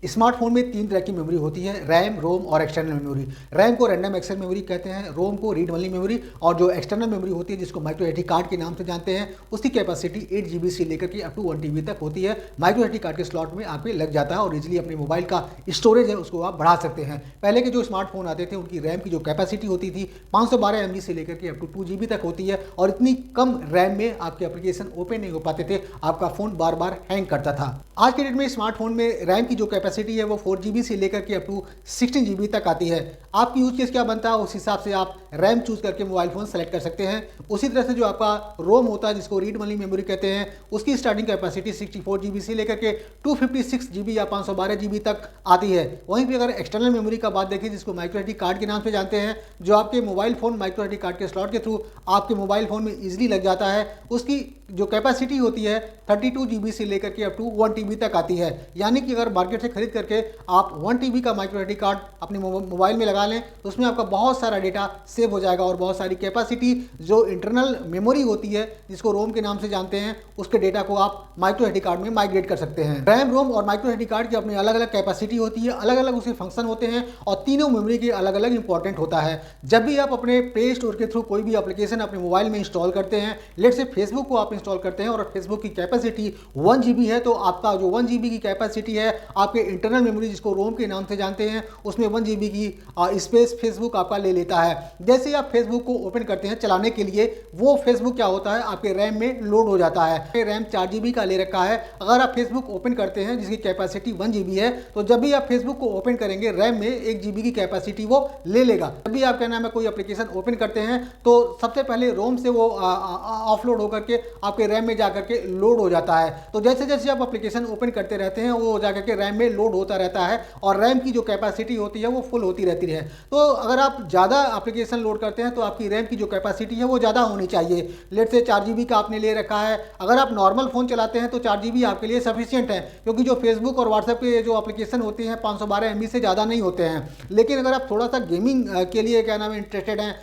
Smartphone में तीन तरह की मेमोरी होती है, रैम, रोम और एक्सटर्नल मेमोरी। रैम को रैंडम एक्सेस मेमोरी कहते हैं, रोम को रीड ओनली मेमोरी, और जो एक्सटर्नल मेमोरी होती है जिसको माइक्रो एसडी कार्ड के नाम से जानते हैं, उसकी कैपेसिटी 8 GB से लेकर के अप टू 1 TB तक होती है। माइक्रो एसडी कार्ड के स्लॉट में आपके लग जाता है और इजीली अपने मोबाइल का स्टोरेज है उसको आप बढ़ा सकते हैं। पहले के जो स्मार्टफोन आते थे उनकी रैम की जो कैपेसिटी होती थी 512 MB से लेकर के अप टू 2 GB तक होती है, और इतनी कम रैम में आपके एप्लीकेशन ओपन नहीं हो पाते थे, आपका फोन बार बार हैंग करता था। आज के डेट में स्मार्टफोन में रैम की जो कैपेसिटी है वो 4 GB से लेकर के अप टू 16 GB तक आती है। आपकी यूज केस क्या बनता है उस हिसाब से आप रैम चूज करके मोबाइल फोन सेलेक्ट कर सकते हैं। उसी तरह से जो आपका रोम होता है जिसको रीड ओनली मेमोरी कहते हैं, उसकी स्टार्टिंग कैपेसिटी 64 GB से लेकर के 256 GB या 512 GB तक आती है। वहीं पे अगर एक्सटर्नल मेमोरी का बात देखें जिसको माइक्रो एसडी कार्ड के नाम से जानते हैं, जो आपके mobile phone micro SD card के स्लॉट के थ्रू आपके मोबाइल फोन में इजीली लग जाता है, उसकी जो कैपेसिटी होती है 32 GB से लेकर के अप टू 1 TB तक आती है। यानी कि अगर मार्केट से खरीद करके आप 1 TB का माइक्रो एसडी कार्ड अपने मोबाइल में लगा लें तो उसमें आपका बहुत सारा डेटा सेव हो जाएगा और बहुत सारी कैपेसिटी जो इंटरनल मेमोरी होती है जिसको रोम के नाम से जानते हैं, उसके डेटा को आप माइक्रो एसडी कार्ड में माइग्रेट कर सकते हैं। रैम, रोम और माइक्रो एसडी कार्ड की अपनी अलग अलग कैपेसिटी होती है, अलग अलग उसके फंक्शन होते हैं और तीनों मेमोरी के अलग अलग इंपॉर्टेंट होता है। जब भी आप अपने प्ले स्टोर के थ्रू कोई भी एप्लीकेशन अपने मोबाइल में इंस्टॉल करते हैं, लेट से फेसबुक को आप इंस्टॉल करते हैं और फेसबुक की कैपेसिटी 1 GB है, तो आपका जो 1 GB की कैपेसिटी है आपके इंटरनल मेमोरी जिसको रोम के नाम से जानते हैं उसमें 1 GB की स्पेस फेसबुक आपका ले लेता है। जैसे आप फेसबुक को ओपन करते हैं चलाने के लिए, वो फेसबुक क्या होता है आपके रैम में लोड हो जाता है। रैम 4 GB का ले रखा है, अगर आप फेसबुक ओपन करते हैं जिसकी कैपेसिटी 1 GB है, तो जब भी आप फेसबुक को ओपन करेंगे रैम में 1 GB की कैपेसिटी वो ले लेगा। जब भी आप क्या नाम है कोई एप्लीकेशन ओपन करते हैं तो सबसे पहले रोम से वो ऑफलोड होकर के आपके रैम में जाकर के लोड हो जाता है। तो जैसे जैसे आप एप्लीकेशन ओपन करते रहते हैं वो जाकर के रैम में लोड होता रहता है और रैम की जो कैपेसिटी होती है वो फुल होती रहती है। तो अगर आप ज़्यादा एप्लीकेशन लोड करते हैं तो आपकी रैम की जो कैपेसिटी है वो ज़्यादा होनी चाहिए। लेट से 4 GB का आपने ले रखा है, अगर आप नॉर्मल फ़ोन चलाते हैं तो 4 GB आपके लिए सफिशियंट है, क्योंकि जो फेसबुक और व्हाट्सएप के जो एप्लीकेशन होते हैं 512 MB से ज़्यादा नहीं होते हैं। लेकिन अगर आप थोड़ा सा गेमिंग के लिए क्या नाम है इंटरेस्टेड हैं,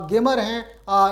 गेमर हैं,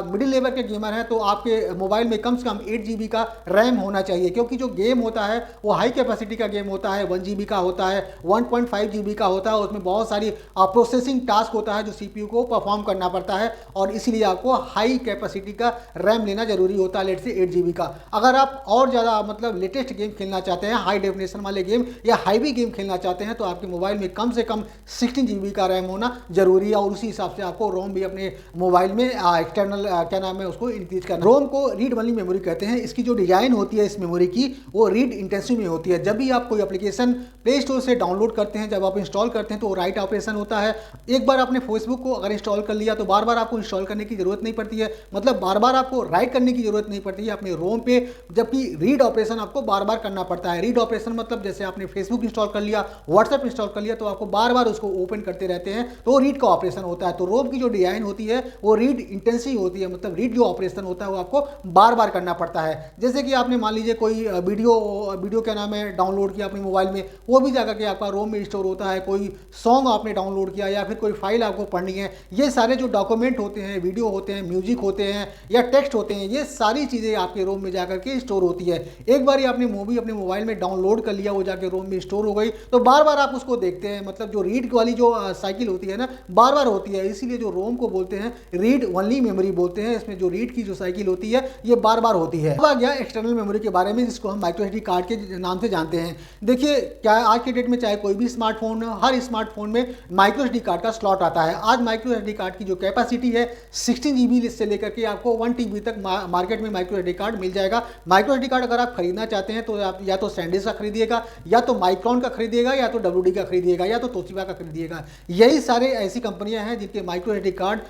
मिडिल लेवल के गेमर हैं, तो आपके मोबाइल में कम से कम 8 GB का रैम होना चाहिए, क्योंकि जो गेम होता है वो हाई कैपेसिटी का गेम होता है, 1 GB का होता है, 1.5 GB का होता है, उसमें बहुत सारी प्रोसेसिंग टास्क होता है जो CPU को परफॉर्म करना पड़ता है और इसीलिए आपको हाई कैपेसिटी का रैम लेना जरूरी होता है, लेट से 8 GB का। अगर आप और ज़्यादा मतलब लेटेस्ट गेम खेलना चाहते हैं, हाई डेफिनेशन वाले गेम या हाईवी गेम खेलना चाहते हैं, तो आपके मोबाइल में कम से कम 16 GB का रैम होना जरूरी है और उसी हिसाब से आपको रोम भी अपने मोबाइल में एक्सटर्नल क्या नाम है उसको इंक्रीज करना। रोम को रीड ओनली मेमोरी कहते हैं। इसकी जो डिजाइन होती है इस मेमोरी की वो रीड इंटेंसिव में होती है। जब भी आप कोई एप्लीकेशन प्ले स्टोर से डाउनलोड करते हैं, जब आप इंस्टॉल करते हैं तो राइट ऑपरेशन होता है। एक बार आपने फेसबुक को अगर इंस्टॉल कर लिया तो बार बार आपको इंस्टॉल करने की जरूरत नहीं पड़ती है, मतलब बार बार आपको राइट करने की जरूरत नहीं पड़ती है अपने रोम पे, जबकि रीड ऑपरेशन आपको बार बार करना पड़ता है। रीड ऑपरेशन मतलब जैसे आपने फेसबुक इंस्टॉल कर लिया, व्हाट्सएप इंस्टॉल कर लिया, तो आपको बार बार उसको ओपन करते रहते हैं, तो रीड का ऑपरेशन होता है। तो रोम की जो डिजाइन होती है वो रीड इंटेंसिव होती है, मतलब रीड जो ऑपरेशन होता है वो आपको बार बार करना पड़ता है। जैसे कि आपने मान लीजिए कोई वीडियो क्या नाम है डाउनलोड किया अपने मोबाइल में, वो भी जाकर के आपका रोम में स्टोर होता है। कोई सॉन्ग आपने डाउनलोड किया या फिर कोई फाइल आपको पढ़नी है, ये सारे जो डॉक्यूमेंट होते हैं, वीडियो होते हैं, म्यूजिक होते हैं या टेक्स्ट होते हैं, ये सारी चीज़ें आपके रोम में जाकर के स्टोर होती है। एक बार आपने मूवी अपने मोबाइल में डाउनलोड कर लिया, वो जाकर रोम में स्टोर हो गई, तो बार बार आप उसको देखते हैं, मतलब जो रीड वाली जो साइकिल होती है ना बार बार होती है, इसीलिए जो रोम को बोलते हैं रीड ओनली मेमोरी बोलते हैं। इसमें जो रीड की जो साइकिल होती है ये बार बार होती है। अब आ गया एक्सटर्नल मेमोरी के बारे में जिसको हम माइक्रो एसडी कार्ड के नाम से जानते हैं। देखिए क्या आज के डेट में चाहे कोई भी स्मार्टफोन, हर स्मार्टफोन में माइक्रो एसडी कार्ड का स्लॉट आता है। आज माइक्रो एसडी कार्ड की जो कैपेसिटी है 16 GB से लेकर के आपको 1 TB तक मार्केट में माइक्रो एसडी कार्ड मिल जाएगा। माइक्रो एसडी कार्ड अगर आप खरीदना चाहते हैं तो आप या तो सैंडिस्क का खरीदिएगा, या तो माइक्रॉन का खरीदिएगा, या तो WD का खरीदिएगा, या तो तोशिबा का खरीदिएगा। यही सारे ऐसी कंपनियां हैं जिनके micro SD card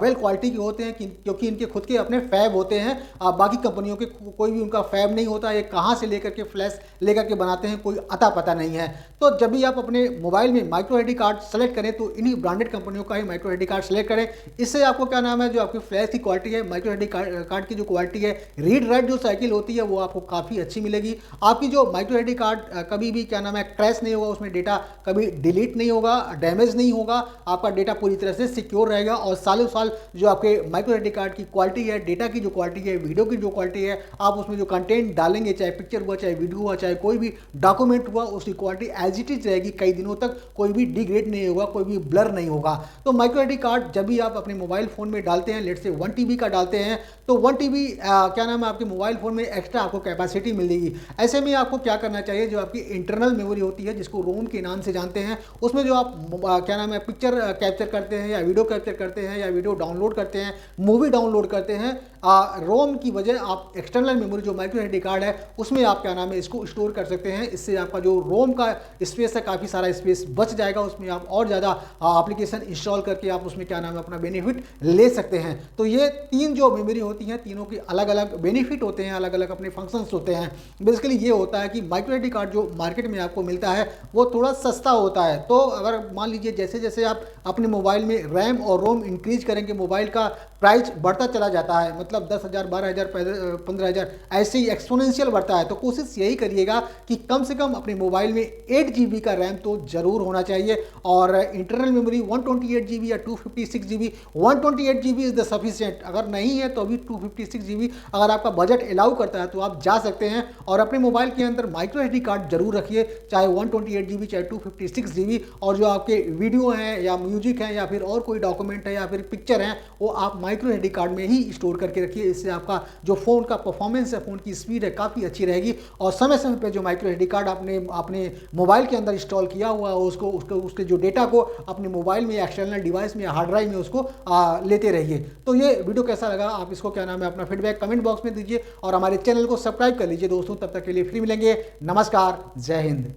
well quality के होते हैं, क्योंकि इनके खुद के अपने फैब होते हैं। बाकी कंपनियों के कोई भी उनका फैब नहीं होता, ये कहाँ से लेकर के फ्लैश लेकर के बनाते हैं कोई अता पता नहीं है। तो जब भी आप अपने मोबाइल में माइक्रो एसडी कार्ड सेलेक्ट करें तो इन्हीं ब्रांडेड कंपनियों का ही माइक्रो एसडी कार्ड सेलेक्ट करें। इससे आपको क्या नाम है जो आपकी फ्लैश की क्वालिटी है, माइक्रो एसडी कार्ड की जो क्वालिटी है, रीड राइट जो साइकिल होती है वो आपको काफ़ी अच्छी मिलेगी। आपकी जो माइक्रो एसडी कार्ड कभी भी क्या नाम है क्रैश नहीं होगा, उसमें डेटा कभी डिलीट नहीं होगा, डैमेज नहीं होगा, आपका डेटा पूरी तरह से सिक्योर रहेगा और सालों साल जो आपके माइक्रो एसडी कार्ड की क्वालिटी है, डेटा की जो क्वालिटी है, वीडियो की जो क्वालिटी है, आप उसमें जो कंटेंट डालेंगे, चाहे पिक्चर हुआ, चाहे वीडियो हुआ, चाहे कोई भी डॉक्यूमेंट हुआ, उसकी क्वालिटी एज इट इज रहेगी कई दिनों तक, कोई भी डिग्रेड नहीं होगा, कोई भी ब्लर नहीं होगा। तो माइक्रो एसडी कार्ड जब भी आप अपने मोबाइल फोन में डालते हैं, लेट से 1 TB का डालते हैं, तो 1 TB क्या नाम है आपके मोबाइल फोन में एक्स्ट्रा आपको कैपेसिटी मिलेगी। ऐसे में आपको क्या करना चाहिए, जो आपकी इंटरनल मेमोरी होती है जिसको रोम के नाम से जानते हैं, उसमें जो आप क्या नाम है पिक्चर कैप्चर करते हैं या वीडियो कैप्चर करते हैं या वीडियो डाउनलोड करते हैं, मूवी डाउनलोड करते हैं, रोम की वजह आप एक्सटर्नल मेमोरी जो माइक्रो एसडी कार्ड है उसमें आप क्या नाम है इसको स्टोर कर सकते हैं। इससे आपका जो रोम का स्पेस है काफ़ी सारा स्पेस बच जाएगा, उसमें आप और ज़्यादा एप्लीकेशन इंस्टॉल करके आप उसमें क्या नाम है अपना बेनिफिट ले सकते हैं। तो ये 3 जो मेमोरी होती हैं, तीनों के अलग अलग बेनिफिट होते हैं, अलग अलग अपने फंक्शंस होते हैं। बेसिकली ये होता है कि माइक्रो एसडी कार्ड जो मार्केट में आपको मिलता है वो थोड़ा सस्ता होता है। तो अगर मान लीजिए जैसे जैसे आप अपने मोबाइल में रैम और रोम इंक्रीज करेंगे, मोबाइल का प्राइस बढ़ता चला जाता है, मतलब 10,000, 12,000, 15,000 ऐसे ही एक्सपोनेंशियल बढ़ता है। तो कोशिश यही करिएगा कि कम से कम अपने मोबाइल में 8 GB का रैम तो जरूर होना चाहिए, और इंटरनल मेमोरी 128 GB या 256 GB। 128 GB is the sufficient, अगर नहीं है तो अभी 256 GB अगर आपका बजट अलाउ करता है तो आप जा सकते हैं। और अपने मोबाइल के अंदर माइक्रो एसडी कार्ड जरूर रखिए, चाहे 128 GB चाहे 256 GB। और जो आपके वीडियो हैं या म्यूजिक है या फिर और कोई डॉक्यूमेंट है या फिर पिक्चर हैं, वो आप माइक्रो एसडी कार्ड में ही स्टोर करके रखिए। इससे आपका जो फ़ोन का परफॉर्मेंस है, फ़ोन की स्पीड है, काफ़ी अच्छी रहेगी। और समय समय पे जो माइक्रो एसडी कार्ड आपने अपने मोबाइल के अंदर इंस्टॉल किया हुआ है उसके जो डेटा को अपने मोबाइल में या एक्सटर्नल डिवाइस में या हार्ड ड्राइव में उसको लेते रहिए। तो ये वीडियो कैसा लगा, आप इसको क्या नाम है अपना फीडबैक कमेंट बॉक्स में दीजिए, और हमारे चैनल को सब्सक्राइब कर लीजिए दोस्तों। तब तक के लिए फिर मिलेंगे, नमस्कार, जय हिंद।